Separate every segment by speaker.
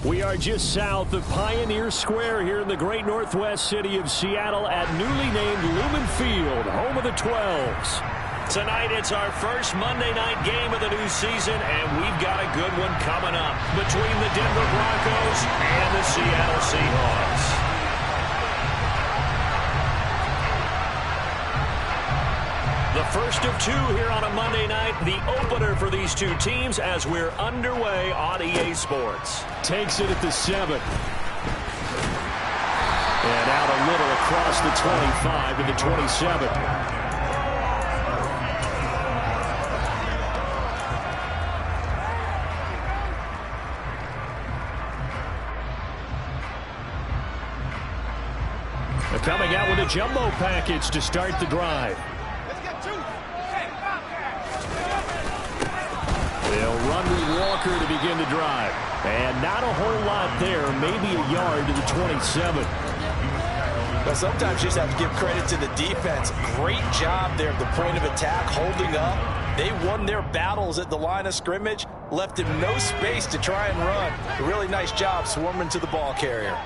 Speaker 1: We are just south of Pioneer Square here in the great northwest city of Seattle at newly named Lumen Field, home of the 12s. Tonight, it's our first Monday night game of the new season, and we've got a good one coming up between the Denver Broncos and the Seattle Seahawks. The first of two here on a Monday night, the opener for these two teams as we're underway on EA Sports. Takes it at the 7. And out a little across the 25 to the 27. They're coming out with a jumbo package to start the drive. They'll run with Walker to begin the drive. And not a whole lot there, maybe a yard to the 27.
Speaker 2: But sometimes you just have to give credit to the defense. Great job there at the point of attack, holding up. They won their battles at the line of scrimmage, left him no space to try and run. A really nice job swarming to the ball carrier.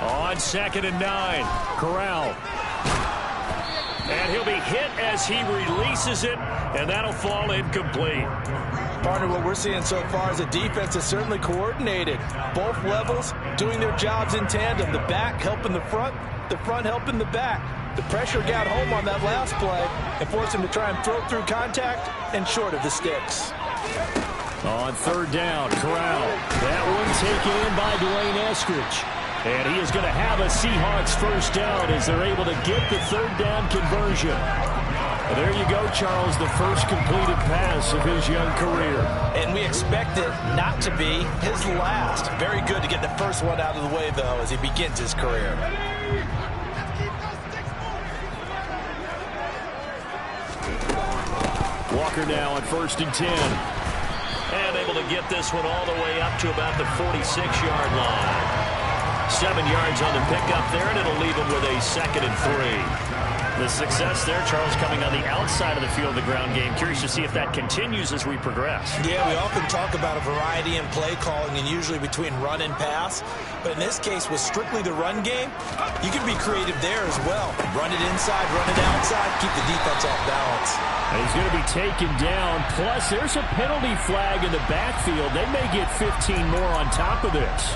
Speaker 1: On 2nd and 9, Corral. And he'll be hit as he releases it, and that'll fall incomplete.
Speaker 2: Partner, what we're seeing so far is a defense that's certainly coordinated. Both levels doing their jobs in tandem. The back helping the front helping the back. The pressure got home on that last play and forced him to try and throw through contact and short of the sticks.
Speaker 1: On 3rd down, Corral. That one taken in by Dwayne Eskridge. And he is going to have a Seahawks first down as they're able to get the 3rd down conversion. And there you go, Charles, the first completed pass of his young career.
Speaker 2: And we expect it not to be his last. Very good to get the first one out of the way, though, as he begins his career.
Speaker 1: Walker now on 1st and 10. And able to get this one all the way up to about the 46-yard line. 7 yards on the pickup there, and it'll leave him with a 2nd and 3. The success there, Charles, coming on the outside of the field, the ground game. Curious to see if that continues as we progress.
Speaker 2: Yeah, we often talk about a variety in play calling and usually between run and pass. But in this case, with strictly the run game, you can be creative there as well. Run it inside, run it outside, keep the defense off balance.
Speaker 1: And he's going to be taken down. Plus, there's a penalty flag in the backfield. They may get 15 more on top of this.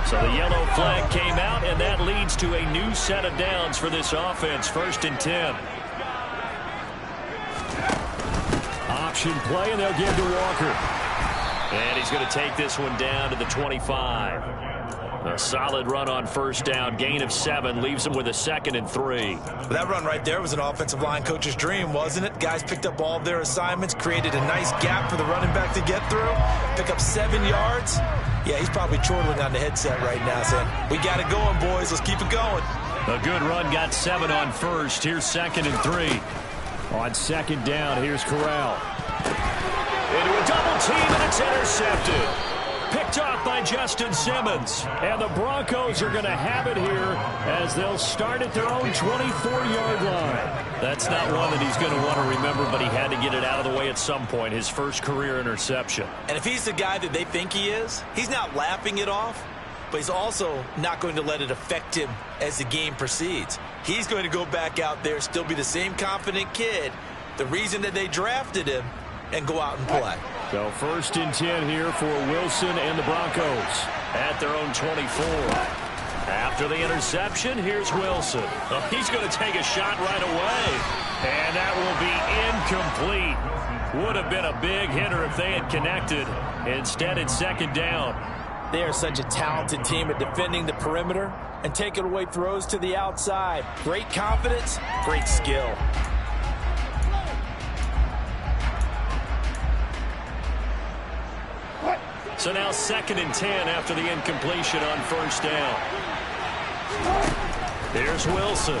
Speaker 1: So the yellow flag came out, and that leads to a new set of downs for this offense. 1st and 10. Option play, and they'll give to Walker. And he's going to take this one down to the 25. A solid run on 1st down. Gain of 7 leaves him with a 2nd and 3.
Speaker 2: That run right there was an offensive line coach's dream, wasn't it? Guys picked up all of their assignments, created a nice gap for the running back to get through, pick up 7 yards. Yeah, he's probably chortling on the headset right now saying, we got it going, boys. Let's keep it going.
Speaker 1: A good run, got 7 on 1st. Here's 2nd and 3. On 2nd down, here's Corral. Into a double team, and it's intercepted. Picked off by Justin Simmons. And the Broncos are going to have it here as they'll start at their own 24-yard line. That's not one that he's going to want to remember, but he had to get it out of the way at some point, his first career interception.
Speaker 2: And if he's the guy that they think he is, he's not laughing it off, but he's also not going to let it affect him as the game proceeds. He's going to go back out there, still be the same confident kid, the reason that they drafted him, and go out and play.
Speaker 1: So 1st and 10 here for Wilson and the Broncos at their own 24. After the interception, here's Wilson. Oh, he's going to take a shot right away. And that will be incomplete. Would have been a big hitter if they had connected. Instead, it's 2nd down.
Speaker 2: They are such a talented team at defending the perimeter and taking away throws to the outside. Great confidence, great skill.
Speaker 1: So now 2nd and 10 after the incompletion on 1st down. Here's Wilson.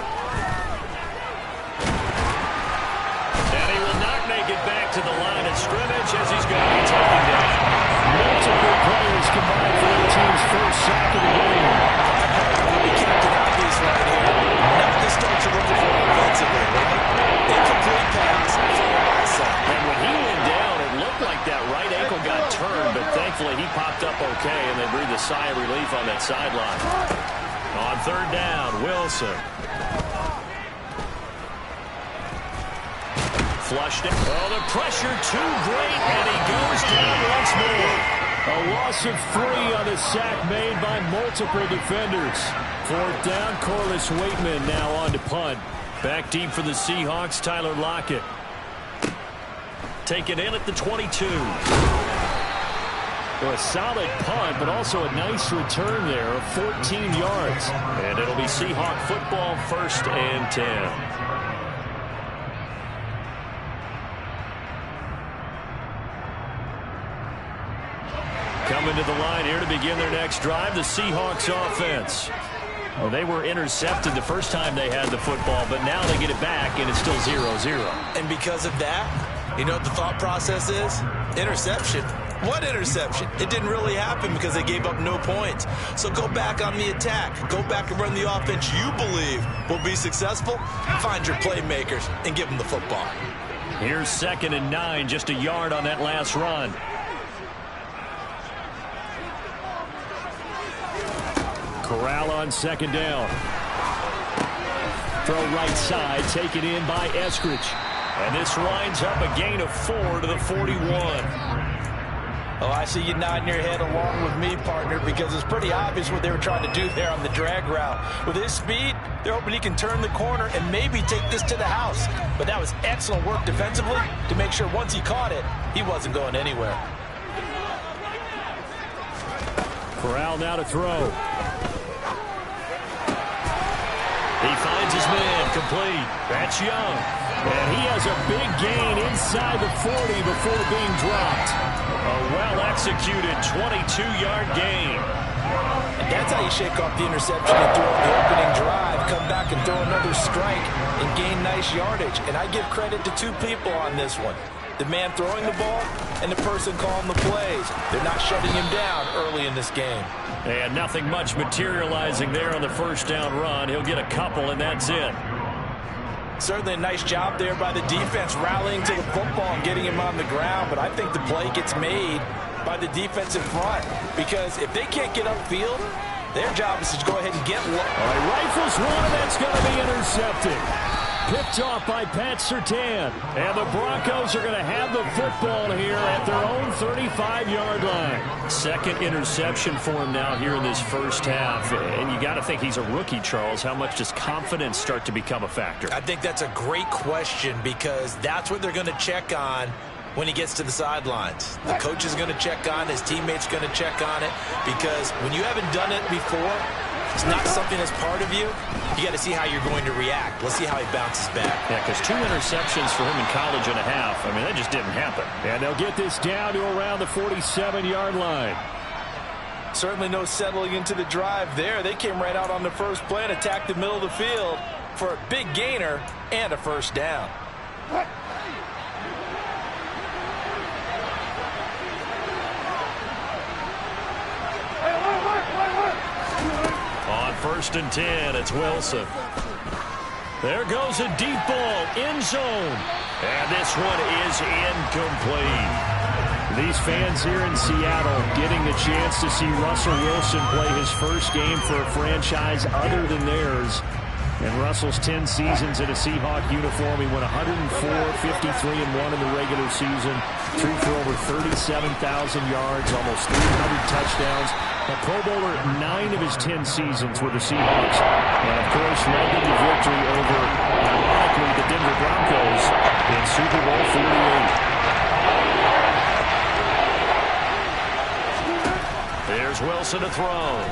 Speaker 1: And he will not make it back to the line of scrimmage as he's going to be taken down. Multiple players combined for their team's first sack of the game.
Speaker 2: The captain obvious right here. Now the starts are looking for offensively.
Speaker 1: sideline. On third down, Wilson. Flushed it. Oh, the pressure too great, and he goes down once more. A loss of 3 on the sack made by multiple defenders. Fourth down, Corliss Waitman now on to punt. Back deep for the Seahawks, Tyler Lockett. Taken in at the 22. So a solid punt, but also a nice return there of 14 yards. And it'll be Seahawk football, 1st and 10. Coming to the line here to begin their next drive, the Seahawks offense. Well, they were intercepted the first time they had the football, but now they get it back, and it's still 0-0.
Speaker 2: And because of that, you know what the thought process is? Interception. What interception? It didn't really happen because they gave up no points. So go back on the attack. Go back and run the offense you believe will be successful. Find your playmakers and give them the football.
Speaker 1: Here's 2nd and 9, just a yard on that last run. Corral on 2nd down. Throw right side, taken in by Eskridge. And this winds up a gain of 4 to the 41.
Speaker 2: Oh, I see you nodding your head along with me, partner, because it's pretty obvious what they were trying to do there on the drag route. With his speed, they're hoping he can turn the corner and maybe take this to the house. But that was excellent work defensively to make sure once he caught it, he wasn't going anywhere.
Speaker 1: Corral now to throw. He finds his man, complete. That's Young. And he has a big gain inside the 40 before being dropped. A well-executed 22-yard gain.
Speaker 2: And that's how you shake off the interception and throw the opening drive, come back and throw another strike and gain nice yardage. And I give credit to 2 people on this one. The man throwing the ball and the person calling the plays. They're not shutting him down early in this game.
Speaker 1: And nothing much materializing there on the 1st down run. He'll get a couple, and that's it.
Speaker 2: Certainly a nice job there by the defense rallying to the football and getting him on the ground. But I think the play gets made by the defense in front. Because if they can't get upfield, their job is to go ahead and get low.
Speaker 1: All right, rifles one, and that's going to be intercepted. Picked off by Pat Surtain. And the Broncos are going to have the football here at their own 35-yard line. 2nd interception for him now here in this first half. And you got to think he's a rookie, Charles. How much does confidence start to become a factor?
Speaker 2: I think that's a great question because that's what they're going to check on when he gets to the sidelines. The coach is going to check on, his teammates going to check on it, because when you haven't done it before, it's not something that's part of you. You got to see how you're going to react. Let's see how he bounces back.
Speaker 1: Yeah, because 2 interceptions for him in college and a half. I mean, that just didn't happen. And they'll get this down to around the 47-yard line.
Speaker 2: Certainly no settling into the drive there. They came right out on the first play and attacked the middle of the field for a big gainer and a 1st down.
Speaker 1: On 1st and 10, it's Wilson. There goes a deep ball, end zone. And this one is incomplete. These fans here in Seattle getting the chance to see Russell Wilson play his first game for a franchise other than theirs. In Russell's 10 seasons in a Seahawk uniform, he went 104, 53-1 in the regular season, threw for over 37,000 yards, almost 300 touchdowns. A Pro Bowler 9 of his 10 seasons with the Seahawks. And, of course, led them to victory over, ironically, the Denver Broncos in Super Bowl 48. There's Wilson to throw.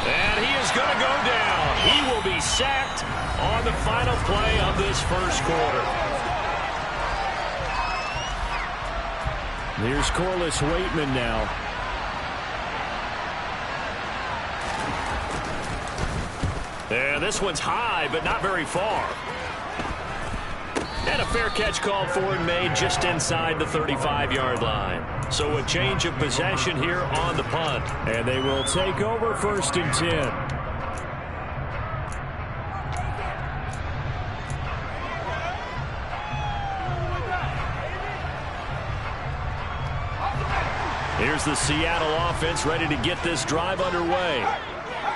Speaker 1: And he is going to go down. He will be sacked on the final play of this first quarter. Here's Corliss Waitman now. And this one's high, but not very far. And a fair catch called for and made just inside the 35-yard line. So a change of possession here on the punt. And they will take over 1st and 10. Here's the Seattle offense ready to get this drive underway.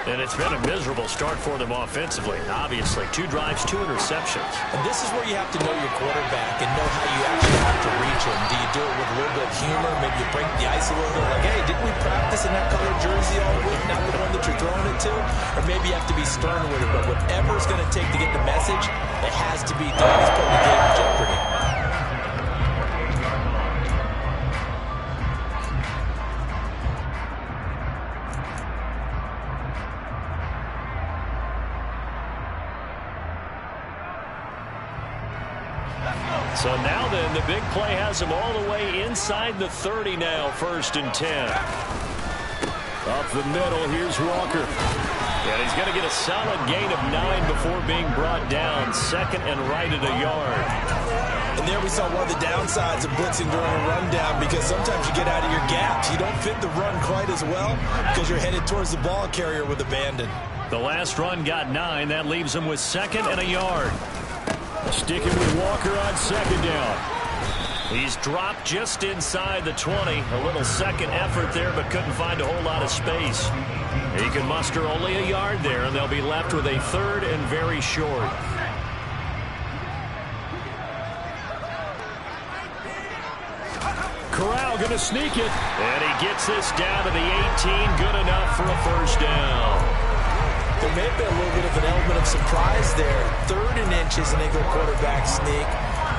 Speaker 1: And it's been a miserable start for them offensively. Obviously, 2 drives, 2 interceptions.
Speaker 2: And this is where you have to know your quarterback and know how you actually have to reach him. Do you do it with a little bit of humor? Maybe you break the ice a little bit. Like, hey, didn't we practice in that colored jersey all week? Not the one that you're throwing it to? Or maybe you have to be stern with it. But whatever it's going to take to get the message, it has to be done. He's putting the game in jeopardy.
Speaker 1: So now then, the big play has him all the way inside the 30 now, 1st and 10. Up the middle, here's Walker. And he's going to get a solid gain of 9 before being brought down. 2nd and right at a yard.
Speaker 2: And there we saw one of the downsides of blitzing during a rundown, because sometimes you get out of your gaps. You don't fit the run quite as well because you're headed towards the ball carrier with abandon.
Speaker 1: The last run got 9. That leaves him with 2nd and a yard. Sticking with Walker on 2nd down. He's dropped just inside the 20. A little second effort there, but couldn't find a whole lot of space. He can muster only a yard there, and they'll be left with a 3rd and very short. Corral going to sneak it. And he gets this down to the 18. Good enough for a 1st down.
Speaker 2: There may have been a little bit of an element of surprise there. 3rd and inches, and they go quarterback sneak.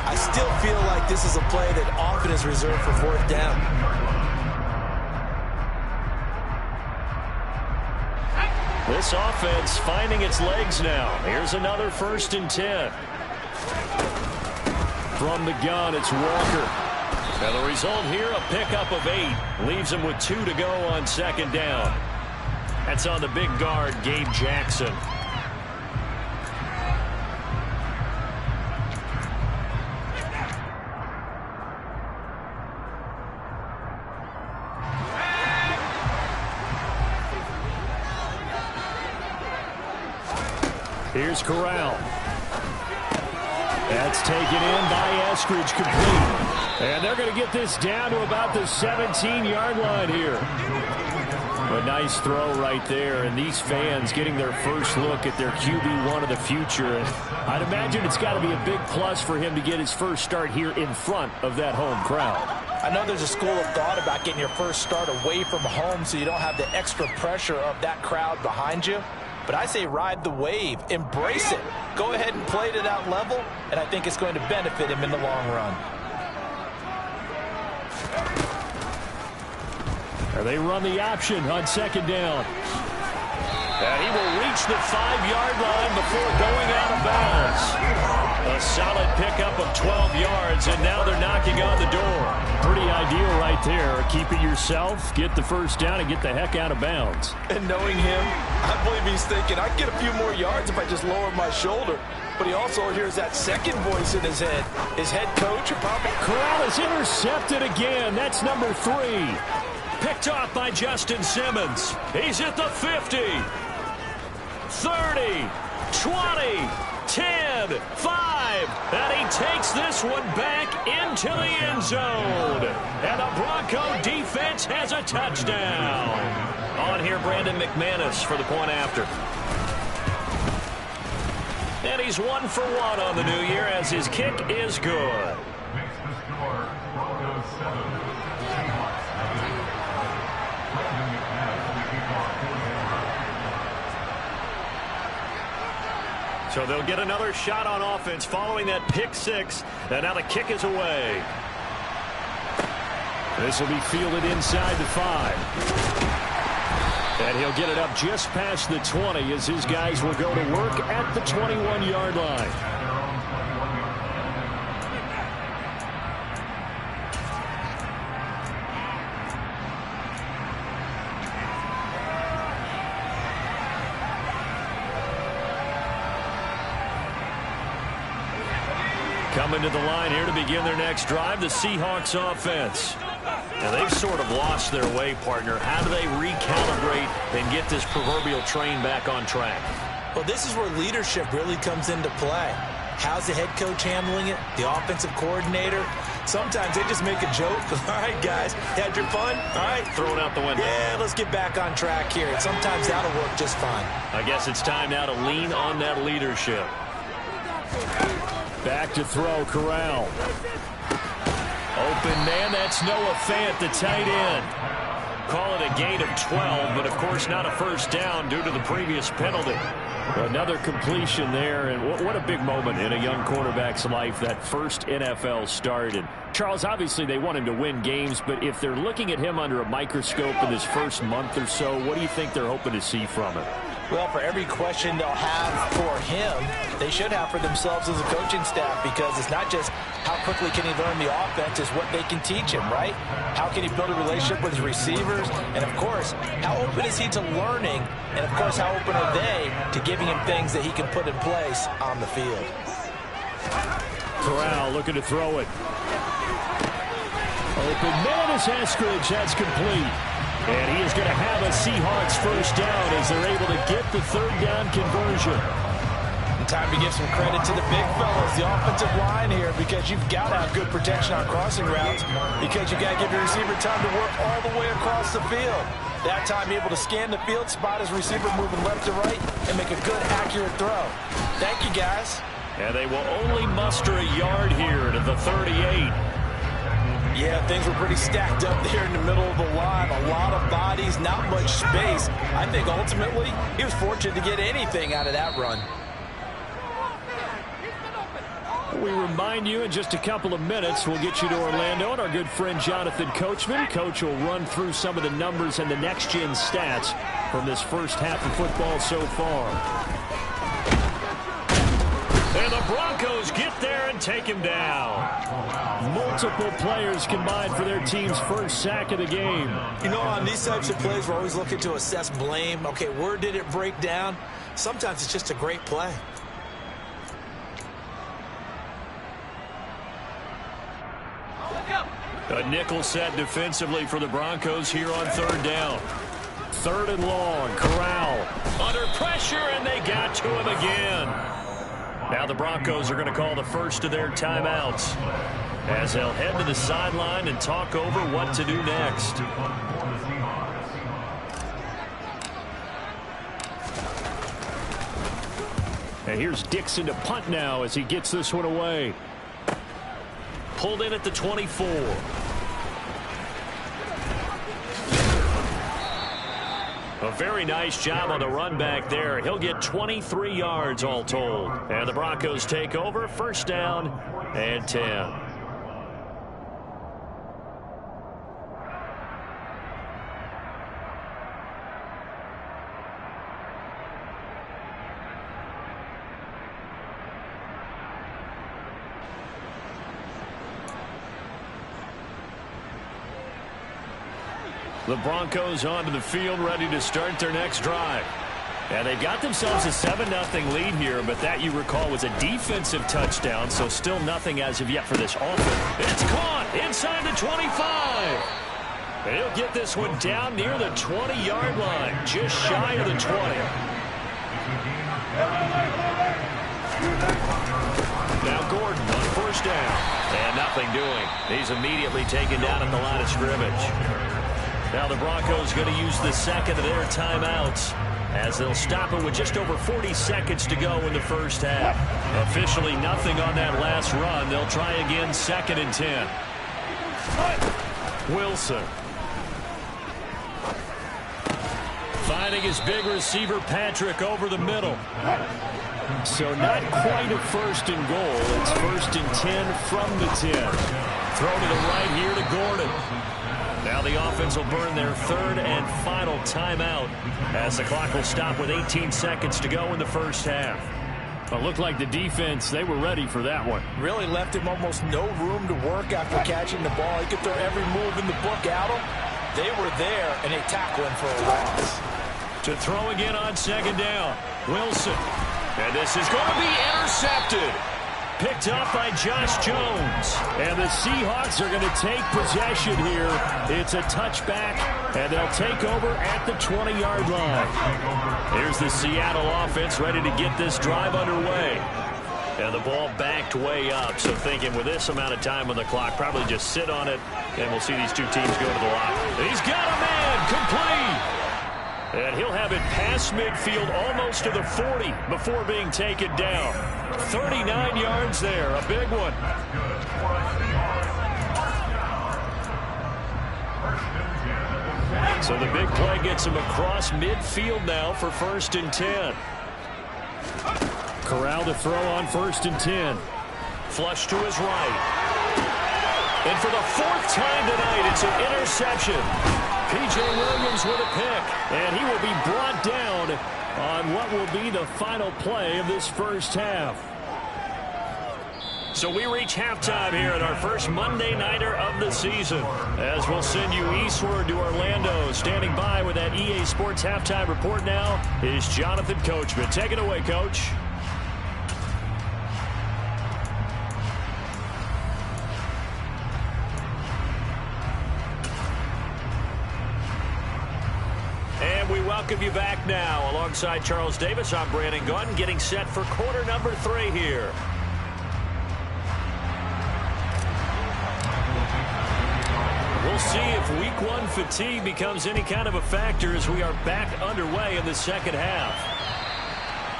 Speaker 2: I still feel like this is a play that often is reserved for 4th down.
Speaker 1: This offense finding its legs now. Here's another 1st and 10. From the gun, it's Walker. And the result here, a pickup of 8. Leaves him with 2 to go on 2nd down. That's on the big guard, Gabe Jackson. Here's Corral. That's taken in by Eskridge, complete. And they're going to get this down to about the 17-yard line here. A nice throw right there, and these fans getting their first look at their QB1 of the future. I'd imagine it's got to be a big plus for him to get his first start here in front of that home crowd.
Speaker 2: I know there's a school of thought about getting your first start away from home so you don't have the extra pressure of that crowd behind you. But I say ride the wave, embrace it. Go ahead and play to that level, and I think it's going to benefit him in the long run.
Speaker 1: They run the option on 2nd down. And he will reach the 5-yard line before going out of bounds. A solid pickup of 12 yards, and now they're knocking on the door. Pretty ideal right there. Keep it yourself, get the 1st down, and get the heck out of bounds.
Speaker 2: And knowing him, I believe he's thinking, I can get a few more yards if I just lower my shoulder. But he also hears that second voice in his head. His head coach, probably.
Speaker 1: Corral is intercepted again. That's number 3. Picked off by Justin Simmons. He's at the 50, 30, 20, 10, 5. And he takes this one back into the end zone. And the Bronco defense has a touchdown. On here, Brandon McManus for the point after. And he's 1 for 1 on the new year as his kick is good.
Speaker 3: Makes the score Broncos 7.
Speaker 1: So they'll get another shot on offense following that pick 6. And now the kick is away. This will be fielded inside the 5. And he'll get it up just past the 20 as his guys will go to work at the 21-yard line. Coming to the line here to begin their next drive, the Seahawks offense. Now they've sort of lost their way, partner. How do they recalibrate and get this proverbial train back on track?
Speaker 2: Well, this is where leadership really comes into play. How's the head coach handling it? The offensive coordinator? Sometimes they just make a joke. All right, guys, had your fun? All right.
Speaker 1: Throw it out the window.
Speaker 2: Yeah, let's get back on track here. And sometimes that'll work just fine.
Speaker 1: I guess it's time now to lean on that leadership. Back to throw, Corral. Open man, that's Noah Fant, the tight end. Call it a gain of 12, but of course not a first down due to the previous penalty. Another completion there, and what a big moment in a young quarterback's life, that first NFL start. And Charles, obviously they want him to win games, but if they're looking at him under a microscope in his first month or so, what do you think they're hoping to see from him?
Speaker 2: Well, for every question they'll have for him, they should have for themselves as a coaching staff, because it's not just how quickly can he learn the offense, it's what they can teach him, right? How can he build a relationship with his receivers? And, of course, how open is he to learning? And, of course, how open are they to giving him things that he can put in place on the field?
Speaker 1: Corral looking to throw it. Open man is Eskridge. That's complete. And he is going to have a Seahawks first down as they're able to get the third down conversion.
Speaker 2: Time to give some credit to the big fellas, the offensive line here, because you've got to have good protection on crossing routes, because you've got to give your receiver time to work all the way across the field. That time able to scan the field, spot his receiver moving left to right, and make a good, accurate throw. Thank you, guys.
Speaker 1: And they will only muster a yard here to the 38.
Speaker 2: Yeah, things were pretty stacked up there in the middle of the line. A lot of bodies, not much space. I think ultimately he was fortunate to get anything out of that run.
Speaker 1: We remind you in just a couple of minutes we'll get you to Orlando and our good friend Jonathan Coachman. Coach will run through some of the numbers and the next-gen stats from this first half of football so far. And the Broncos get there and take him down. Multiple players combined for their team's first sack of the game.
Speaker 2: You know, on these types of plays, we're always looking to assess blame. Okay, where did it break down? Sometimes it's just a great play.
Speaker 1: A nickel set defensively for the Broncos here on third down. Third and long. Corral under pressure, and they got to him again. Now the Broncos are going to call the first of their timeouts as they'll head to the sideline and talk over what to do next. And here's Dixon to punt now as he gets this one away. Pulled in at the 24. A very nice job on the run back there. He'll get 23 yards all told. And the Broncos take over, first down and 10. The Broncos onto the field, ready to start their next drive. And they've got themselves a 7-0 lead here, but that, you recall, was a defensive touchdown, so still nothing as of yet for this offense. It's caught inside the 25. He'll get this one down near the 20-yard line, just shy of the 20. Now Gordon on first down. And nothing doing. He's immediately taken down at the line of scrimmage. Now the Broncos going to use the second of their timeouts as they'll stop it with just over 40 seconds to go in the first half. Officially nothing on that last run. They'll try again, second and 10. Wilson. Finding his big receiver, Patrick, over the middle. So not quite a first and goal. It's first and 10 from the 10. Throw to the right here to Gordon. Now the offense will burn their third and final timeout as the clock will stop with 18 seconds to go in the first half. It looked like the defense, they were ready for that one.
Speaker 2: Really left him almost no room to work after catching the ball. He could throw every move in the book at him. They were there, and they tackle him for a loss.
Speaker 1: To throw again on second down, Wilson. And this is going to be intercepted. Picked up by Josh Jones. And the Seahawks are going to take possession here. It's a touchback, and they'll take over at the 20-yard line. Here's the Seattle offense ready to get this drive underway. And the ball backed way up. So thinking with this amount of time on the clock, probably just sit on it, and we'll see these two teams go to the line. He's got a man complete. And he'll have it past midfield almost to the 40 before being taken down. 39 yards there, a big one. So the big play gets him across midfield now for 1st and 10. Corral to throw on 1st and 10. Flush to his right. And for the 4th time tonight, it's an interception. P.J. Williams with a pick. And he will be brought down on what will be the final play of this first half. So we reach halftime here at our first Monday Nighter of the season. As we'll send you eastward to Orlando. Standing by with that EA Sports Halftime Report now is Jonathan Coachman. Take it away, Coach. And we welcome you back now. Alongside Charles Davis, I'm Brandon Gunn, getting set for quarter number 3 here. We'll see if week 1 fatigue becomes any kind of a factor as we are back underway in the second half.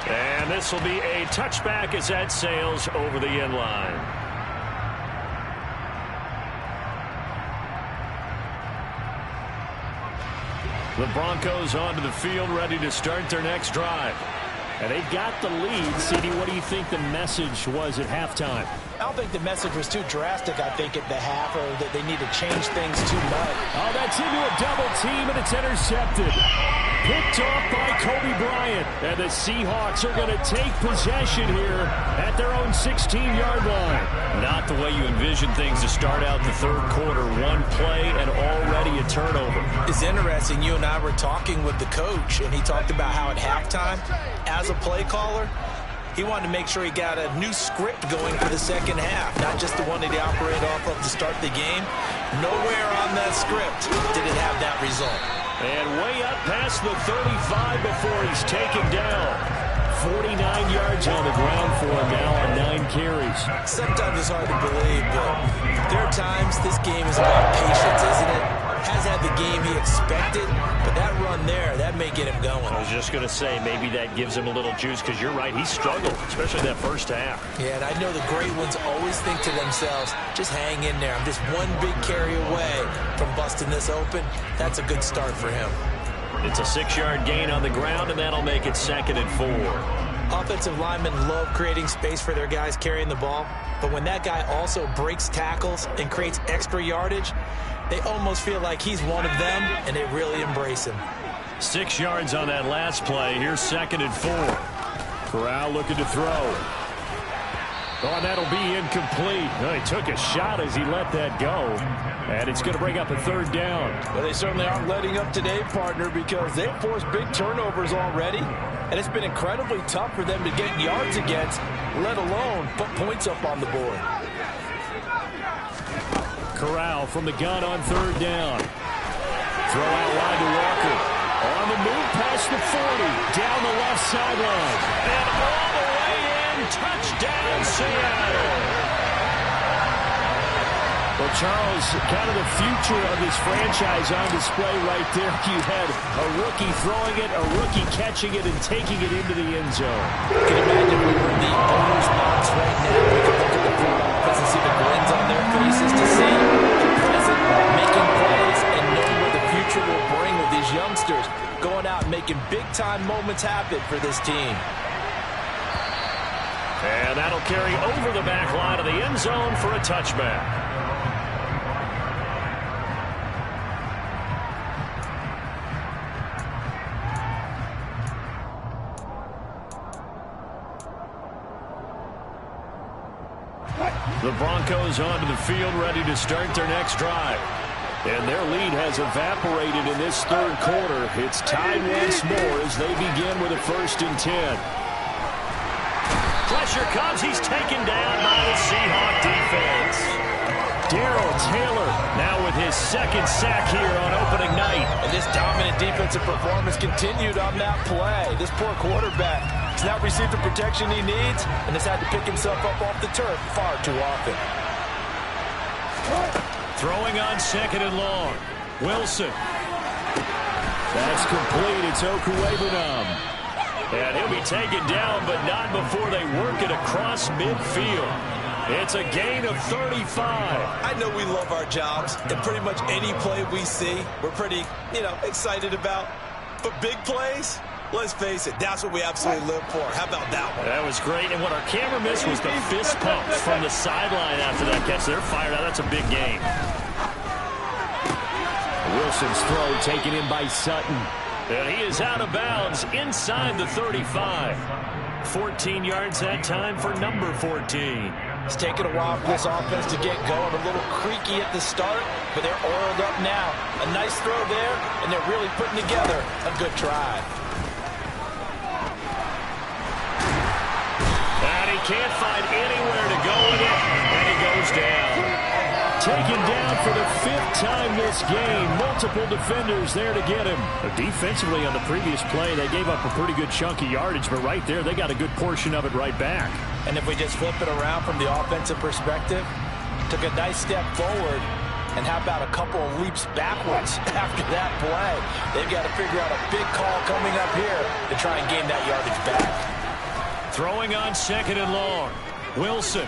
Speaker 1: And this will be a touchback as that sails over the end line. The Broncos onto the field, ready to start their next drive. And they've got the lead. CD, what do you think the message was at halftime?
Speaker 2: I don't think the message was too drastic, I think, at the half, or that they need to change things too much.
Speaker 1: Oh, that's into a double team, and it's intercepted. Picked off by Kobe Bryant. And the Seahawks are going to take possession here at their own 16-yard line. Not the way you envision things to start out the third quarter. One play and already a turnover.
Speaker 2: It's interesting. You and I were talking with the coach, and he talked about how at halftime, as a play caller, he wanted to make sure he got a new script going for the second half, not just the one that he operated off of to start the game. Nowhere on that script did it have that result.
Speaker 1: And way up past the 35 before he's taken down. 49 yards on the ground for him now on 9 carries.
Speaker 2: Sometimes it's hard to believe, but there are times this game is about patience, isn't it? Has had the game he expected, but that run there, that may get him going.
Speaker 1: I was just going to say, maybe that gives him a little juice, because you're right, he struggled, especially that first half.
Speaker 2: Yeah, and I know the great ones always think to themselves, just hang in there. I'm just one big carry away from busting this open. That's a good start for him.
Speaker 1: It's a 6-yard gain on the ground, and that'll make it 2nd and 4.
Speaker 2: Offensive linemen love creating space for their guys carrying the ball, but when that guy also breaks tackles and creates extra yardage, they almost feel like he's one of them, and they really embrace him.
Speaker 1: 6 yards on that last play. Here's 2nd and 4. Corral looking to throw. Oh, and that'll be incomplete. Oh, he took a shot as he let that go. And it's going to bring up a 3rd down.
Speaker 2: Well, they certainly aren't letting up today, partner, because they've forced big turnovers already. And it's been incredibly tough for them to get yards against, let alone put points up on the board.
Speaker 1: Corral from the gun on 3rd down. Throw out wide to Walker. On the move past the 40. Down the left sideline. And all the way in. Touchdown, Seattle. Well, Charles, kind of the future of this franchise on display right there. You had a rookie throwing it, a rookie catching it, and taking it into the end zone.
Speaker 2: You can imagine we were in the owner's box right now. We can look at the front office and see the grins on their faces to see the present making plays and knowing what the future will bring with these youngsters going out and making big-time moments happen for this team.
Speaker 1: And that'll carry over the back line of the end zone for a touchback. The Broncos onto the field, ready to start their next drive. And their lead has evaporated in this third quarter. It's tied once more as they begin with a 1st and 10. Pressure comes. He's taken down by the Seahawks defense. Darrell Taylor now with his second sack here on opening night.
Speaker 2: And this dominant defensive performance continued on that play. This poor quarterback has not received the protection he needs and has had to pick himself up off the turf far too often.
Speaker 1: Throwing on second and long. Wilson. That's complete. It's Okuegbunam. And he'll be taken down, but not before they work it across midfield. It's a gain of 35.
Speaker 2: I know we love our jobs, and pretty much any play we see, we're pretty, excited about. But big plays, let's face it, that's what we absolutely live for. How about that one?
Speaker 1: That was great, and what our camera missed was the fist pumps from the sideline after that catch. They're fired out. That's a big game. Wilson's throw taken in by Sutton. And he is out of bounds inside the 35. 14 yards that time for number 14.
Speaker 2: It's taken a while for this offense to get going. A little creaky at the start, but they're oiled up now. A nice throw there, and they're really putting together a good drive.
Speaker 1: And he can't find anywhere to go with it, and he goes down. Taken down for the 5th time this game. Multiple defenders there to get him. Defensively on the previous play, they gave up a pretty good chunk of yardage, but right there, they got a good portion of it right back.
Speaker 2: And if we just flip it around from the offensive perspective, took a nice step forward, and how about a couple of leaps backwards after that play? They've got to figure out a big call coming up here to try and gain that yardage back.
Speaker 1: Throwing on second and long. Wilson.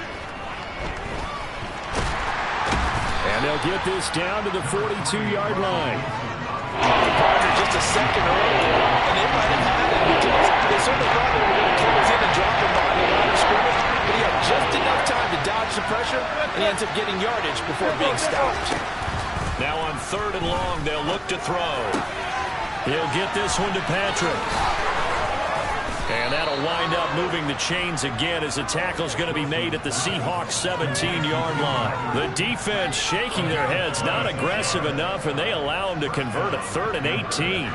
Speaker 1: And they'll get this down to the 42-yard line.
Speaker 2: Partner just a second earlier, and they might have had it because they certainly thought they were going to close in and drop him behind the line of scrimmage, but he had just enough time to dodge the pressure, and he ends up getting yardage before being stopped.
Speaker 1: Now on third and long, they'll look to throw. He'll get this one to Patrick. And that'll wind up moving the chains again as the tackle's going to be made at the Seahawks 17-yard line. The defense shaking their heads, not aggressive enough, and they allow him to convert a 3rd and 18.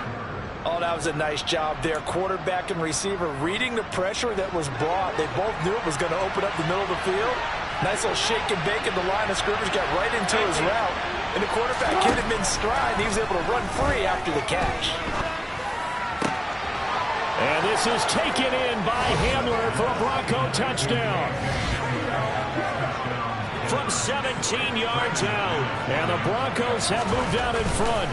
Speaker 2: Oh, that was a nice job there. Quarterback and receiver reading the pressure that was brought. They both knew it was going to open up the middle of the field. Nice little shake and bake in the line of scrimmage, got right into his route. And the quarterback hit him in stride, and he was able to run free after the catch.
Speaker 1: And this is taken in by Hamler for a Bronco touchdown. From 17 yards out. And the Broncos have moved out in front.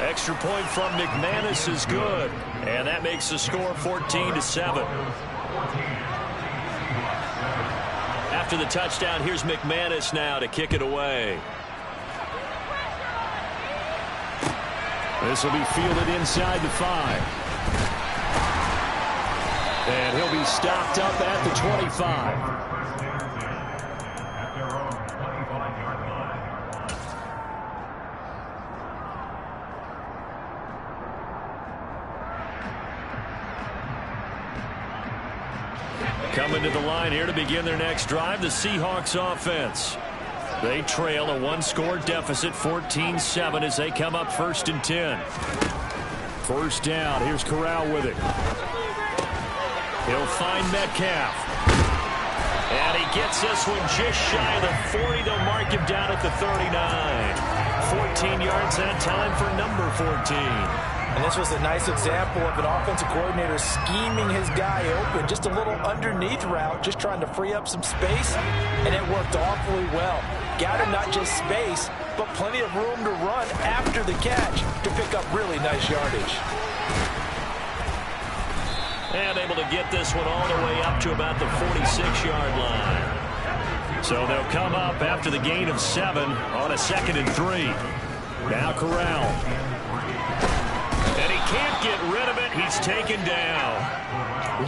Speaker 1: Extra point from McManus is good. And that makes the score 14-7. After the touchdown, here's McManus now to kick it away. This will be fielded inside the 5. And he'll be stopped up at the 25. Coming to the line here to begin their next drive, the Seahawks offense. They trail a 1-score deficit, 14-7, as they come up 1st and 10. First down. Here's Corral with it. He'll find Metcalf. And he gets this one just shy of the 40. They'll mark him down at the 39. 14 yards that time for number 14.
Speaker 2: And this was a nice example of an offensive coordinator scheming his guy open. Just a little underneath route, just trying to free up some space, and it worked awfully well. Got him not just space, but plenty of room to run after the catch to pick up really nice yardage.
Speaker 1: And able to get this one all the way up to about the 46-yard line. So they'll come up after the gain of 7 on a 2nd and 3. Now Corral. And he can't get rid of it. He's taken down.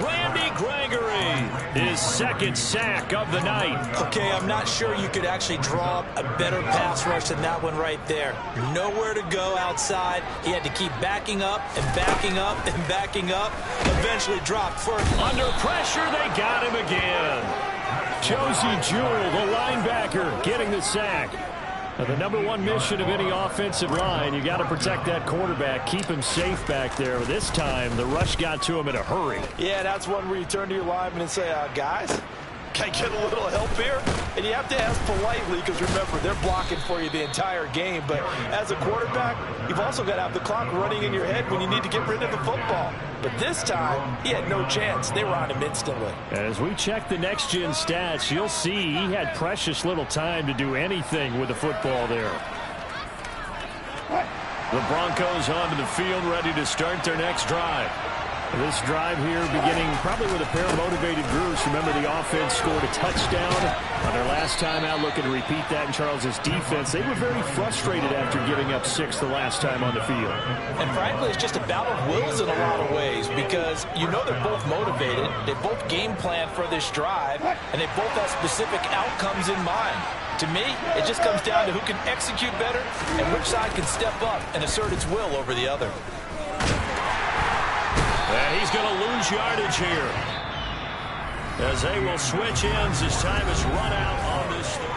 Speaker 1: Randy Gregory, his 2nd sack of the night.
Speaker 2: Okay, I'm not sure you could actually draw up a better pass rush than that one right there. Nowhere to go outside. He had to keep backing up and backing up and backing up. Eventually dropped first.
Speaker 1: Under pressure, they got him again. Josie Jewell, the linebacker, getting the sack. Now, the #1 mission of any offensive line, you got to protect that quarterback, keep him safe back there. This time, the rush got to him in a hurry.
Speaker 2: Yeah, that's one where you turn to your lineman and say, guys, Can I get a little help here? And you have to ask politely because, remember, they're blocking for you the entire game. But as a quarterback, you've also got to have the clock running in your head when you need to get rid of the football. But this time, he had no chance. They were on him instantly.
Speaker 1: As we check the next-gen stats, you'll see he had precious little time to do anything with the football there. The Broncos onto the field, ready to start their next drive. This drive here beginning probably with a pair of motivated groups. Remember, the offense scored a touchdown on their last time out. Looking to repeat that in Charles's defense. They were very frustrated after giving up 6 the last time on the field.
Speaker 2: And frankly, it's just a battle of wills in a lot of ways because you know they're both motivated. They both game plan for this drive, and they both have specific outcomes in mind. To me, it just comes down to who can execute better and which side can step up and assert its will over the other.
Speaker 1: And he's going to lose yardage here as they will switch ends as time is run out on this third.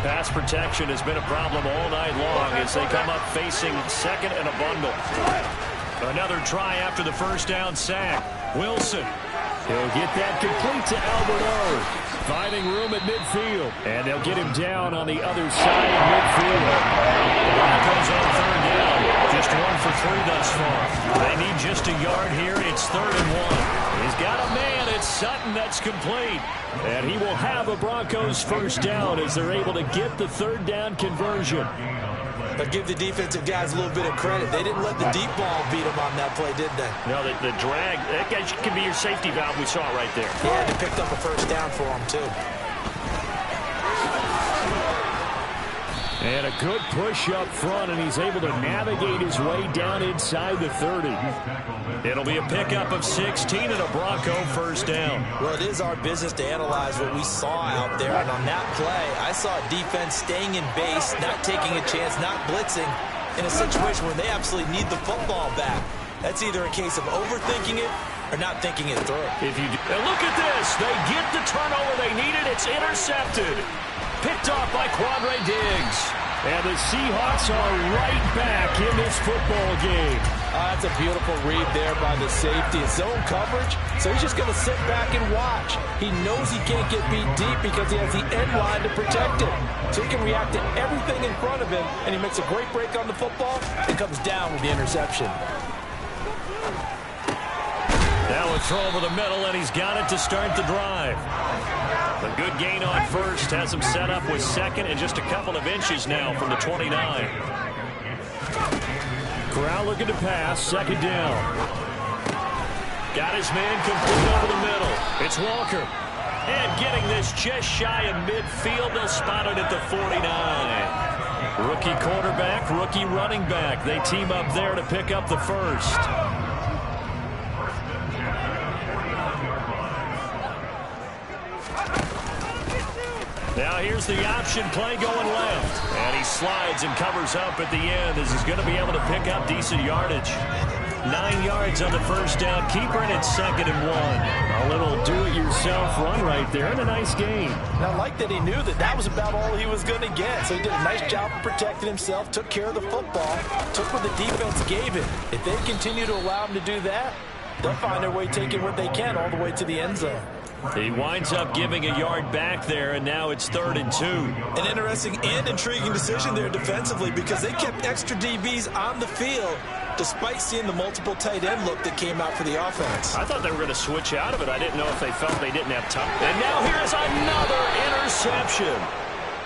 Speaker 1: Pass protection has been a problem all night long as they come up facing second and a bundle. Another try after the first down sack. Wilson. He'll get that complete to Albert O. Finding room at midfield. And they'll get him down on the other side of midfield. Broncos on third down. Just 1 for 3 thus far. They need just a yard here. It's 3rd and 1. He's got a man. It's Sutton that's complete. And he will have a Broncos first down as they're able to get the third down conversion.
Speaker 2: But give the defensive guys a little bit of credit. They didn't let the deep ball beat them on that play, did they?
Speaker 1: No, the drag, that guy can be your safety valve. We saw it right there.
Speaker 2: Yeah, they picked up a first down for him, too.
Speaker 1: And a good push up front, and he's able to navigate his way down inside the 30. It'll be a pickup of 16 and a Bronco first down.
Speaker 2: Well, it is our business to analyze what we saw out there. And on that play, I saw a defense staying in base, not taking a chance, not blitzing, in a situation where they absolutely need the football back. That's either a case of overthinking it or not thinking it through.
Speaker 1: And look at this. They get the turnover they needed. It's intercepted. Picked off by Quandre Diggs. And the Seahawks are right back in this football game.
Speaker 2: That's a beautiful read there by the safety. It's zone coverage, so he's just going to sit back and watch. He knows he can't get beat deep because he has the end line to protect him. So he can react to everything in front of him, and he makes a great break on the football and comes down with the interception.
Speaker 1: Now a throw over the middle, and he's got it to start the drive. A good gain on first has him set up with second and just a couple of inches now from the 29. Corral looking to pass, second down. Got his man complete over the middle. It's Walker. And getting this just shy of midfield. They'll spot it at the 49. Rookie quarterback, rookie running back. They team up there to pick up the first. Now here's the option play going left. And he slides and covers up at the end as he's going to be able to pick up decent yardage. 9 yards on the first down. Keeper, and it's 2nd and 1. A little do-it-yourself run right there and a nice gain.
Speaker 2: Now, I like that he knew that was about all he was going to get. So he did a nice job of protecting himself, took care of the football, took what the defense gave him. If they continue to allow him to do that, they'll find their way taking what they can all the way to the end zone.
Speaker 1: He winds up giving a yard back there, and now it's 3rd and 2.
Speaker 2: An interesting and intriguing decision there defensively because they kept extra DBs on the field despite seeing the multiple tight end look that came out for the offense.
Speaker 1: I thought they were going to switch out of it. I didn't know if they felt they didn't have time. And now here's another interception.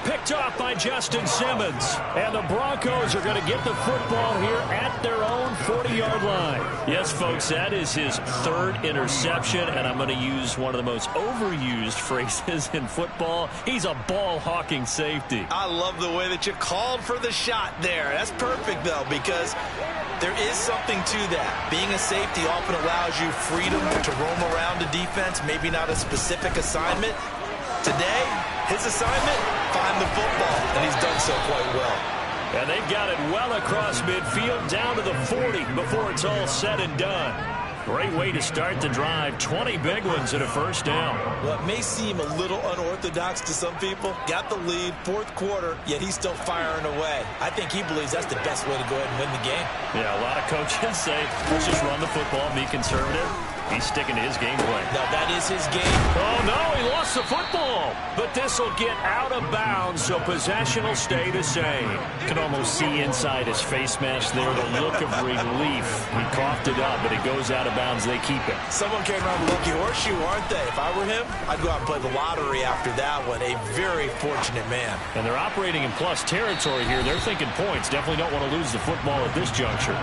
Speaker 1: Picked off by Justin Simmons. And the Broncos are going to get the football here at their own 40-yard line. Yes, folks, that is his 3rd interception, and I'm going to use one of the most overused phrases in football. He's a ball-hawking safety.
Speaker 2: I love the way that you called for the shot there. That's perfect, though, because there is something to that. Being a safety often allows you freedom to roam around the defense, maybe not a specific assignment. Today, His assignment, find the football, and he's done so quite well.
Speaker 1: And they've got it well across midfield down to the 40 before it's all said and done. Great way to start the drive. 20 big ones and a first down.
Speaker 2: Well, it may seem a little unorthodox to some people. Got the lead, fourth quarter, yet he's still firing away. I think he believes that's the best way to go ahead and win the game.
Speaker 1: Yeah, a lot of coaches say, let's just run the football, be conservative. He's sticking to his game plan.
Speaker 2: Now, that is his game.
Speaker 1: Oh, no, he lost the football. But this will get out of bounds, so possession will stay the same. You can almost see inside his face mask there the look of relief. He coughed it up, but it goes out of bounds. They keep it.
Speaker 2: Someone came around the lucky horseshoe, aren't they? If I were him, I'd go out and play the lottery after that one. A very fortunate man.
Speaker 1: And they're operating in plus territory here. They're thinking points. Definitely don't want to lose the football at this juncture.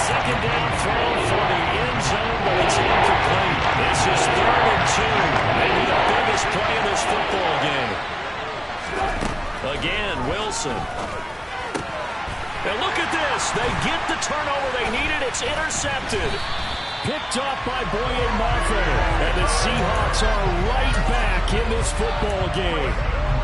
Speaker 1: Second down throw for the end zone, but it's incomplete. This is 3rd and 2. Maybe the biggest play in this football game. Again, Wilson. And look at this. They get the turnover they needed. It's intercepted. Picked off by Boye Mafe. And the Seahawks are right back in this football game.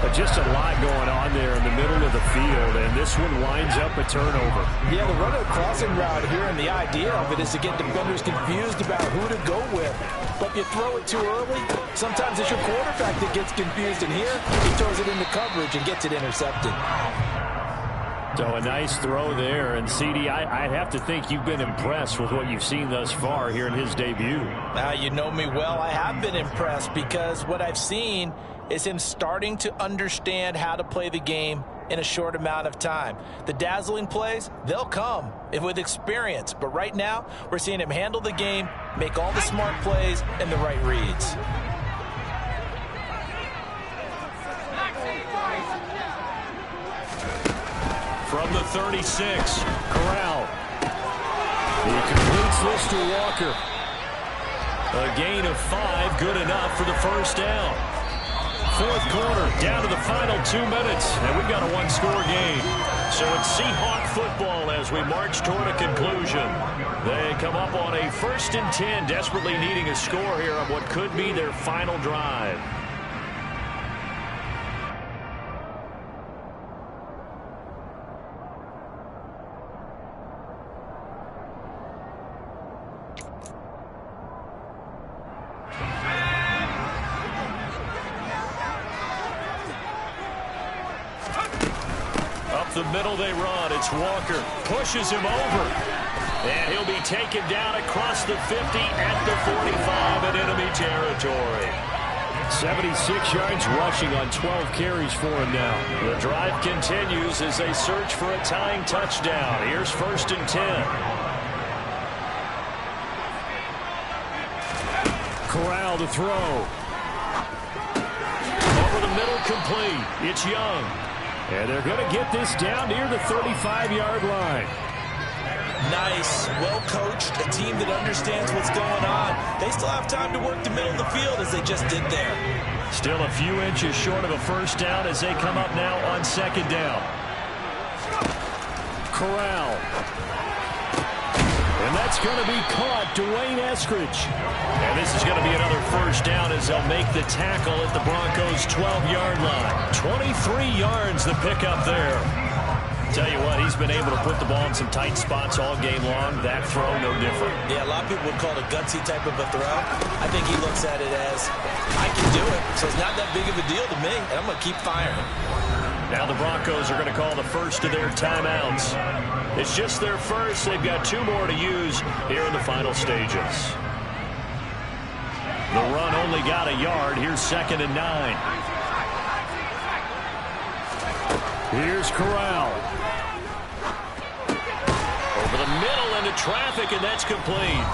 Speaker 1: But just a lot going on there in the middle of the field, and this one winds up a turnover.
Speaker 2: Yeah, the run of the crossing route here, and the idea of it is to get defenders confused about who to go with. But if you throw it too early, sometimes it's your quarterback that gets confused, and here he throws it into coverage and gets it intercepted.
Speaker 1: So a nice throw there, and CD, I have to think you've been impressed with what you've seen thus far here in his debut.
Speaker 2: Now, you know me well. I have been impressed because what I've seen is him starting to understand how to play the game in a short amount of time. The dazzling plays, they'll come with experience. But right now, we're seeing him handle the game, make all the smart plays, and the right reads.
Speaker 1: From the 36, Corral. He completes this to Walker. A gain of 5, good enough for the first down. Fourth quarter, down to the final 2 minutes, and we've got a one-score game. So it's Seahawk football as we march toward a conclusion. They come up on a 1st and 10, desperately needing a score here on what could be their final drive. The middle they run. It's Walker. Pushes him over. And he'll be taken down across the 50 at the 45 in enemy territory. 76 yards rushing on 12 carries for him now. The drive continues as they search for a tying touchdown. Here's 1st and 10. Corral to throw. Over the middle, complete. It's Young. And they're going to get this down near the 35-yard line.
Speaker 2: Nice, well-coached, a team that understands what's going on. They still have time to work the middle of the field as they just did there.
Speaker 1: Still a few inches short of a first down as they come up now on 2nd down. Corral. And that's going to be caught, Dwayne Eskridge. And this is going to be another first down as they'll make the tackle at the Broncos' 12-yard line. 23 yards the pickup there. Tell you what, he's been able to put the ball in some tight spots all game long. That throw, no different.
Speaker 2: Yeah, a lot of people would call it a gutsy type of a throw. I think he looks at it as, I can do it, so it's not that big of a deal to me, and I'm going to keep firing.
Speaker 1: Now the Broncos are going to call the first of their timeouts. It's just their first. They've got 2 more to use here in the final stages. The run only got a yard. Here's 2nd and 9. Here's Corral. Over the middle into traffic, and that's complete.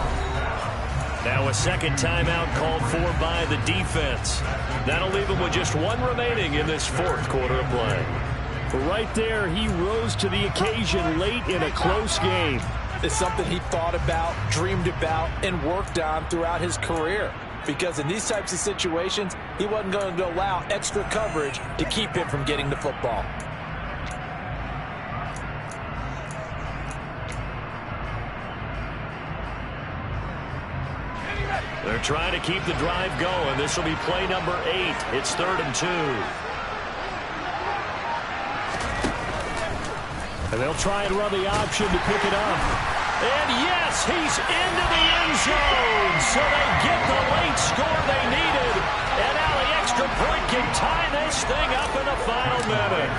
Speaker 1: Now a second timeout called for by the defense. That'll leave him with just 1 remaining in this 4th quarter of play. Right there, he rose to the occasion late in a close game.
Speaker 2: It's something he thought about, dreamed about, and worked on throughout his career. Because in these types of situations, he wasn't going to allow extra coverage to keep him from getting the football.
Speaker 1: They're trying to keep the drive going. This will be play number 8. It's 3rd and 2. And they'll try and run the option to pick it up. And yes, he's into the end zone. So they get the late score they needed. And now the extra point can tie this thing up in the final minute.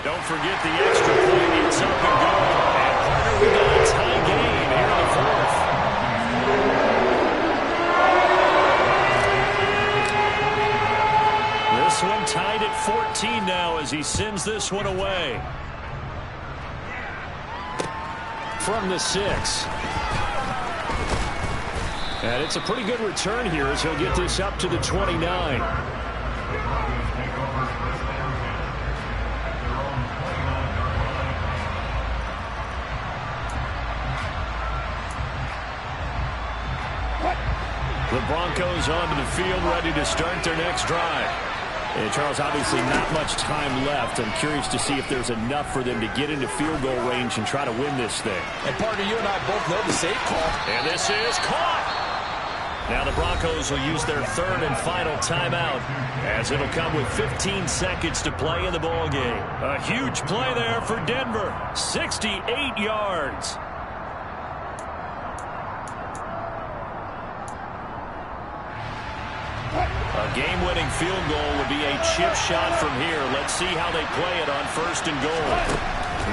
Speaker 1: Don't forget the extra point. It's up and going. And partner, we got a tie game here in the 4th. This one tied at 14 now as he sends this one away. From the 6. And it's a pretty good return here as he'll get this up to the 29. The Broncos onto the field, ready to start their next drive. And Charles, obviously not much time left. I'm curious to see if there's enough for them to get into field goal range and try to win this thing.
Speaker 2: And partner, you and I both know the safe call.
Speaker 1: And this is caught. Now the Broncos will use their 3rd and final timeout as it'll come with 15 seconds to play in the ball game. A huge play there for Denver. 68 yards. A game-winning field goal would be a chip shot from here. Let's see how they play it on 1st and goal.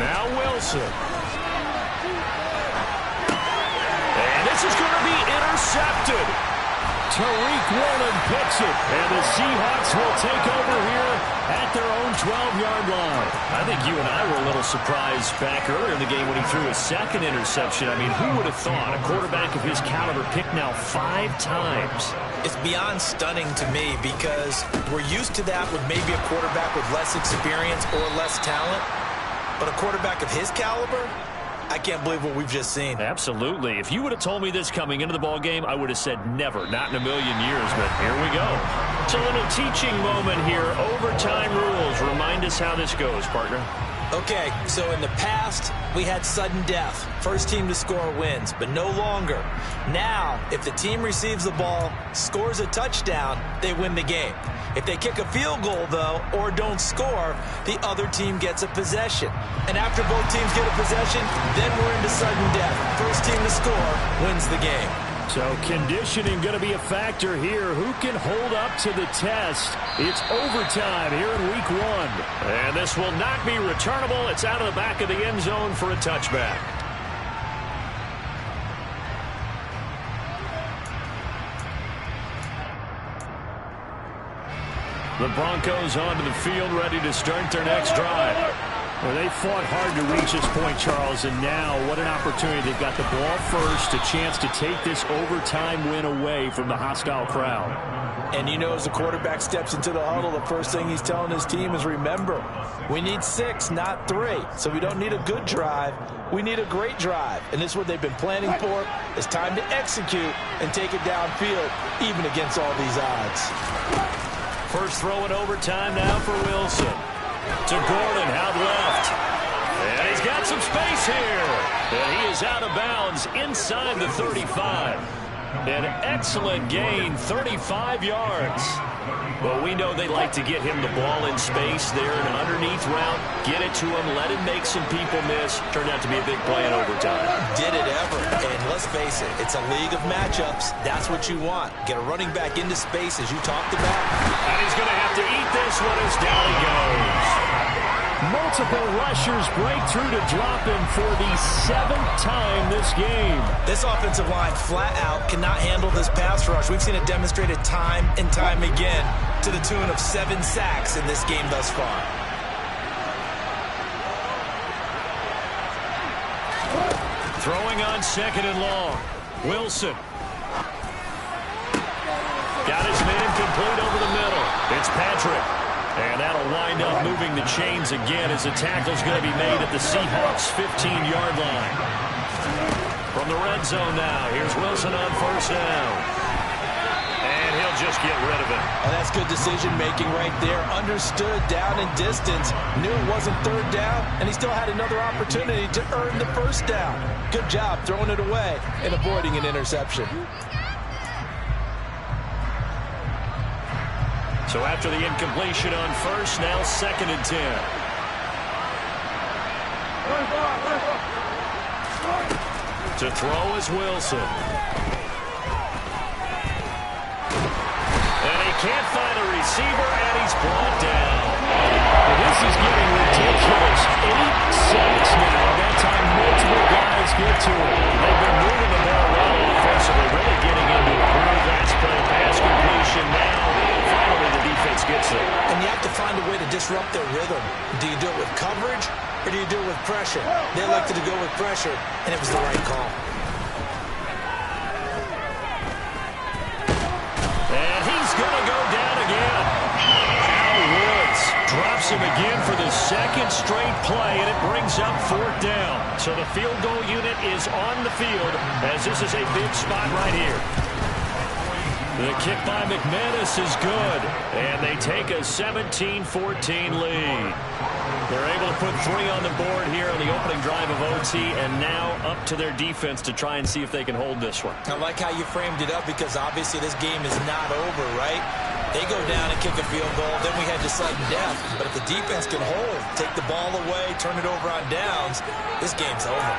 Speaker 1: Now Wilson. And this is going to be intercepted. Tariq Woolen picks it. And the Seahawks will take over here at their own 12-yard line. I think you and I were a little surprised back earlier in the game when he threw his 2nd interception. I mean, who would have thought a quarterback of his caliber picked now 5 times?
Speaker 2: It's beyond stunning to me because we're used to that with maybe a quarterback with less experience or less talent. But a quarterback of his caliber, I can't believe what we've just seen.
Speaker 1: Absolutely. If you would have told me this coming into the ball game, I would have said never, not in a million years. But here we go. It's a little teaching moment here. Overtime rules. Remind us how this goes, partner.
Speaker 2: Okay, so in the past, we had sudden death. First team to score wins, but no longer. Now, if the team receives the ball, scores a touchdown, they win the game. If they kick a field goal, though, or don't score, the other team gets a possession. And after both teams get a possession, then we're into sudden death. First team to score wins the game.
Speaker 1: So conditioning going to be a factor here. Who can hold up to the test? It's overtime here in week 1. And this will not be returnable. It's out of the back of the end zone for a touchback. The Broncos onto the field, ready to start their next drive. Well, they fought hard to reach this point, Charles, and now what an opportunity. They've got the ball first, a chance to take this overtime win away from the hostile crowd.
Speaker 2: And you know, as the quarterback steps into the huddle, the first thing he's telling his team is, remember, we need 6, not 3. So we don't need a good drive. We need a great drive. And this is what they've been planning for. It's time to execute and take it downfield, even against all these odds.
Speaker 1: First throw in overtime now for Wilson. To Gordon, out left. And he's got some space here. And he is out of bounds inside the 35. An excellent gain, 35 yards. Well, we know they like to get him the ball in space there, an underneath route, get it to him, let him make some people miss. Turned out to be a big play in overtime.
Speaker 2: Did it ever. And let's face it, it's a league of matchups. That's what you want. Get a running back into space, as you talked about.
Speaker 1: And he's going to have to eat this one as down he goes. Multiple rushers break through to drop him for the 7th time this game.
Speaker 2: This offensive line flat out cannot handle this pass rush. We've seen it demonstrated time and time again to the tune of 7 sacks in this game thus far.
Speaker 1: Throwing on 2nd and long. Wilson. Got his man complete over the middle. It's Patrick. And that'll wind up moving the chains again as the tackle's going to be made at the Seahawks' 15-yard line. From the red zone now, here's Wilson on first down. And he'll they'll just get rid of it.
Speaker 2: And that's good decision-making right there. Understood down and distance. Knew it wasn't third down, and he still had another opportunity to earn the first down. Good job throwing it away and avoiding an interception.
Speaker 1: So after the incompletion on first, now 2nd and 10. To throw is Wilson. And he can't find a receiver, and he's brought down.
Speaker 4: Well, this is getting ridiculous. 8 sacks now. That time multiple guys get to it.
Speaker 1: They've been moving the ball well offensively, really getting into a groove. That's play, pass completion now. Finally, the defense gets there.
Speaker 2: And you have to find a way to disrupt their rhythm. Do you do it with coverage, or do you do it with pressure? They elected to go with pressure, and it was the right call.
Speaker 1: And he's going to go down again. Al Woods drops him again for the 2nd straight play, and it brings up 4th down. So the field goal unit is on the field, as this is a big spot right here. The kick by McManus is good, and they take a 17-14 lead. They're able to put 3 on the board here on the opening drive of OT, and now up to their defense to try and see if they can hold this one.
Speaker 2: I like how you framed it up, because obviously this game is not over, right? They go down and kick a field goal, then we head to sudden death. But if the defense can hold, take the ball away, turn it over on downs, this game's over.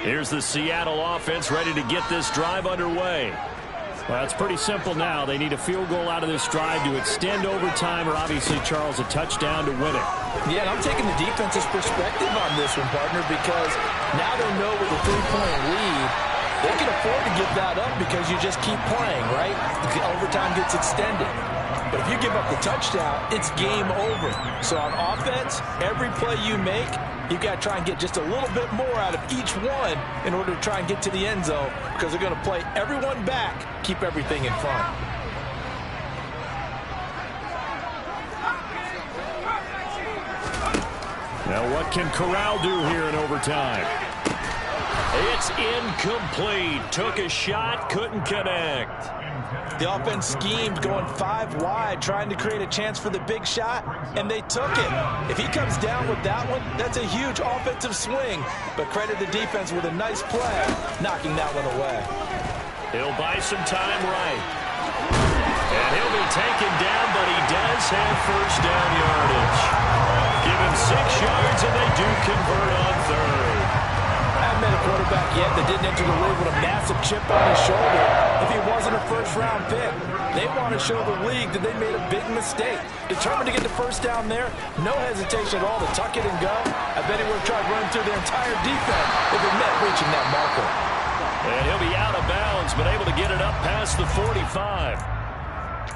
Speaker 1: Here's the Seattle offense ready to get this drive underway.
Speaker 4: Well, it's pretty simple now. They need a field goal out of this drive to extend overtime, or obviously, Charles, a touchdown to win it.
Speaker 2: Yeah, and I'm taking the defense's perspective on this one, partner, because now they know with a 3-point lead, they can afford to give that up because you just keep playing, right? The overtime gets extended. But if you give up the touchdown, it's game over. So on offense, every play you make, you've got to try and get just a little bit more out of each one in order to try and get to the end zone, because they're going to play everyone back, keep everything in front.
Speaker 4: Now what can Corral do here in overtime?
Speaker 1: It's incomplete. Took a shot, couldn't connect.
Speaker 2: The offense schemed, going 5 wide, trying to create a chance for the big shot, and they took it. If he comes down with that one, that's a huge offensive swing. But credit the defense with a nice play, knocking that one away.
Speaker 1: He'll buy some time right. And he'll be taken down, but he does have first down yardage. Give him 6 yards, and they do convert on 3rd.
Speaker 2: I haven't met a quarterback yet that didn't enter the league with a massive chip on his shoulder if he wasn't a first-round pick. They want to show the league that they made a big mistake. Determined to get the first down there, no hesitation at all to tuck it and go. I bet he would have tried running through their entire defense if it meant reaching that marker.
Speaker 1: And he'll be out of bounds, but able to get it up past the 45.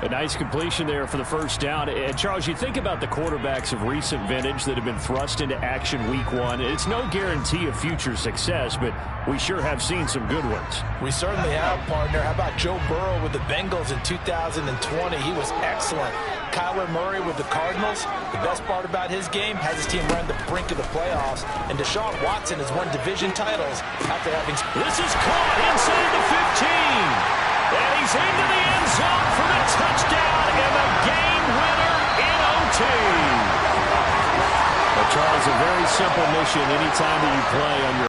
Speaker 4: A nice completion there for the first down. And Charles, you think about the quarterbacks of recent vintage that have been thrust into action week 1. It's no guarantee of future success, but we sure have seen some good ones.
Speaker 2: We certainly have, partner. How about Joe Burrow with the Bengals in 2020? He was excellent. Kyler Murray with the Cardinals. The best part about his game, has his team run the brink of the playoffs. And Deshaun Watson has won division titles after having...
Speaker 1: This is caught inside the 15. And he's into the end zone for the touchdown and the game winner in OT.
Speaker 4: Well, Charles, a very simple mission anytime that you play on your